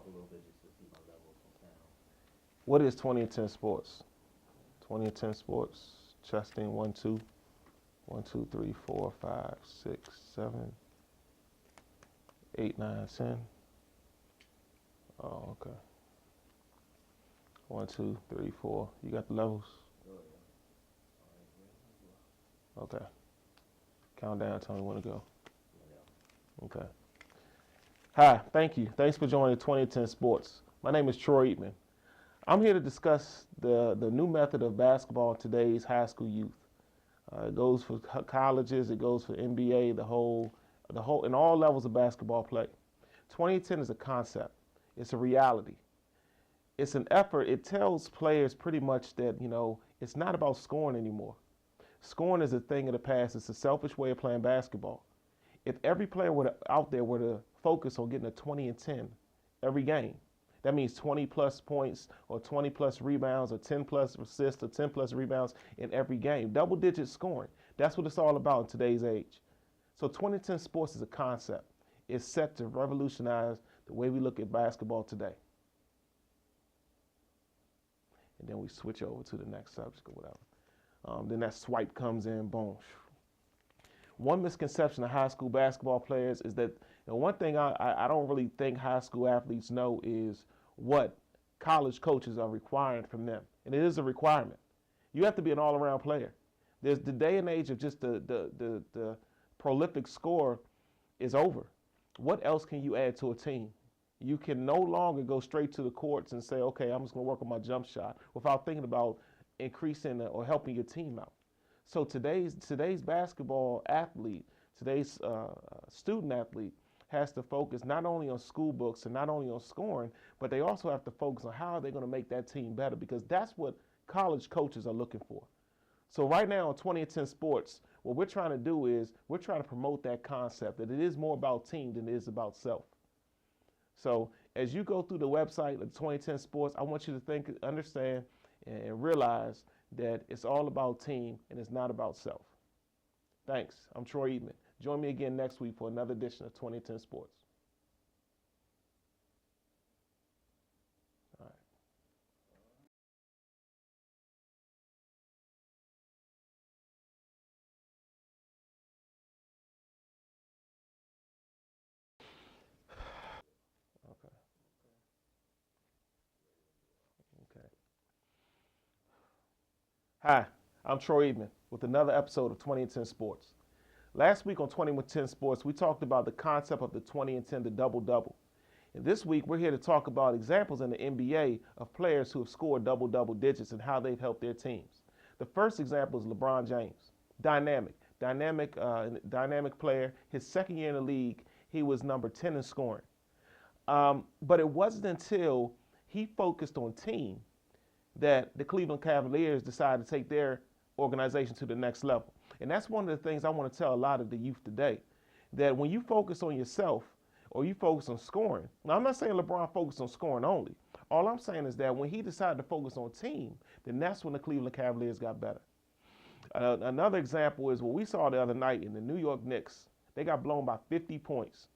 a little bit just to see my level from sound. What is 20 and 10 sports? 20 and 10 sports. Testing 1, 2, 1, 2, 3, 4, 5, 6, 7, 8, 9, 10. Oh, okay. 1, 2, 3, 4. You got the levels? Oh, yeah. All right, Okay. Count down. Tell me when to go. yeah. Okay. Hi, thank you. Thanks for joining 2010 Sports. My name is Troy Eatman. I'm here to discuss the new method of basketball in today's high school youth. It goes for colleges, it goes for NBA, the whole, in all levels of basketball play. 2010 is a concept. It's a reality. It's an effort. It tells players pretty much that, it's not about scoring anymore. Scoring is a thing of the past. It's a selfish way of playing basketball. If every player out there were to focus on getting a 20 and 10 every game, that means 20 plus points or 20 plus rebounds or 10 plus assists or 10 plus rebounds in every game. Double digit scoring. That's what it's all about in today's age. So 2010 sports is a concept. It's set to revolutionize the way we look at basketball today. And then we switch over to the next subject or whatever. Then that swipe comes in, boom. One misconception of high school basketball players is that one thing I don't really think high school athletes know is what college coaches are requiring from them. And it is a requirement. You have to be an all-around player. There's the day and age of just the prolific scorer is over. What else can you add to a team? You can no longer go straight to the courts and say, okay, I'm just going to work on my jump shot without thinking about increasing or helping your team out. So today's basketball athlete, today's student athlete has to focus not only on school books and not only on scoring, but they also have to focus on how they're going to make that team better, because that's what college coaches are looking for. So right now in 20 and 10 sports, what we're trying to do is we're trying to promote that concept that it is more about team than it is about self. So as you go through the website of 2010 Sports, I want you to think, understand, and realize that it's all about team and it's not about self. Thanks. I'm Troy Eatman. Join me again next week for another edition of 2010 Sports. All right. Okay. Okay. Hi, I'm Troy Eatman with another episode of 2010 Sports. Last week on 2010 Sports, we talked about the concept of the 20 and 10, the double-double. And this week, we're here to talk about examples in the NBA of players who have scored double-double digits and how they've helped their teams. The first example is LeBron James. Dynamic player. His second year in the league, he was number 10 in scoring. But it wasn't until he focused on team that the Cleveland Cavaliers decided to take their organization to the next level. And that's one of the things I want to tell a lot of the youth today, that when you focus on yourself or you focus on scoring, now I'm not saying LeBron focused on scoring only. All I'm saying is that when he decided to focus on team, then that's when the Cleveland Cavaliers got better. Another example is what we saw the other night in the New York Knicks. They got blown by 50 points.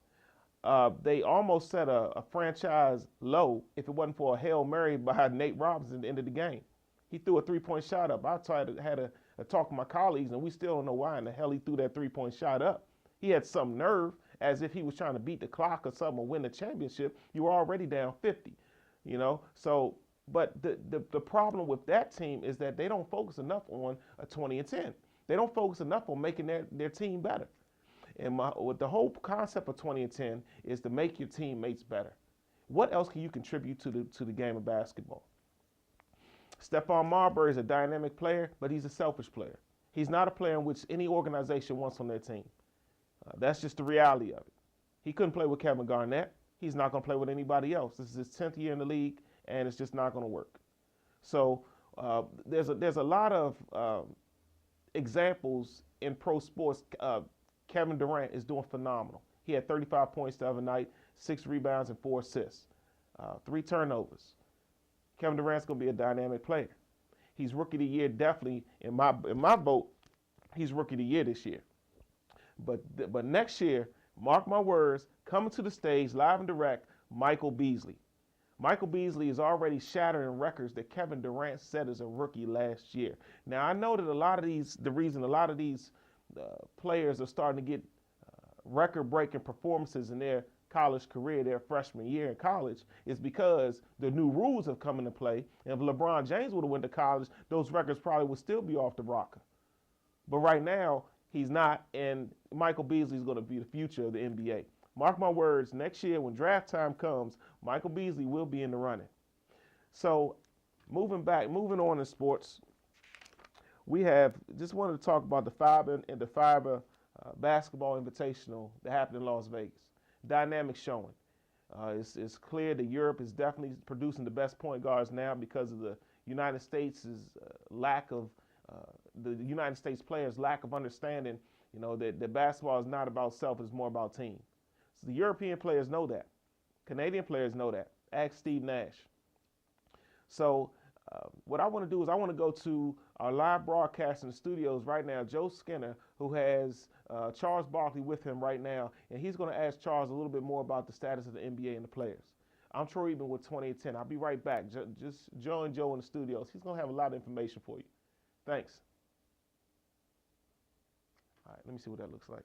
They almost set a franchise low if it wasn't for a Hail Mary by Nate Robinson at the end of the game. He threw a three-point shot up. I had a talk with my colleagues, and we still don't know why in the hell he threw that three-point shot up. He had some nerve, as if he was trying to beat the clock or something or win the championship. You were already down 50, So, but the problem with that team is that they don't focus enough on a 20 and 10. They don't focus enough on making their team better. And with the whole concept of 20 and 10 is to make your teammates better. What else can you contribute to the game of basketball? Stephon Marbury is a dynamic player, but he's a selfish player. He's not a player in which any organization wants on their team. That's just the reality of it. He couldn't play with Kevin Garnett. He's not going to play with anybody else. This is his 10th year in the league, and it's just not going to work. So there's a lot of examples in pro sports. Kevin Durant is doing phenomenal. He had 35 points the other night, 6 rebounds and 4 assists, 3 turnovers. Kevin Durant's going to be a dynamic player. He's rookie of the year, definitely in my vote. He's rookie of the year this year. But next year, mark my words, coming to the stage live and direct, Michael Beasley. Michael Beasley is already shattering records that Kevin Durant set as a rookie last year. Now, I know that the reason a lot of these players are starting to get record-breaking performances in their college career, their freshman year in college, is because the new rules have come into play. And if LeBron James would have went to college, those records probably would still be off the rocker. But right now, he's not, and Michael Beasley is going to be the future of the NBA. Mark my words, next year when draft time comes, Michael Beasley will be in the running. So moving on in sports, we have just wanted to talk about the FIBA basketball invitational that happened in Las Vegas. Dynamic showing. It's clear that Europe is definitely producing the best point guards now because of the United States' lack of the United States players' lack of understanding. You know that basketball is not about self; it's more about team. So the European players know that. Canadian players know that. Ask Steve Nash. So what I want to do is I want to go to our live broadcast in the studios right now, Joe Skinner, who has Charles Barkley with him right now, and he's going to ask Charles a little bit more about the status of the NBA and the players. I'm Troy Eben with 20 and 10. I'll be right back. Just join Joe in the studios. He's going to have a lot of information for you. Thanks. All right, let me see what that looks like.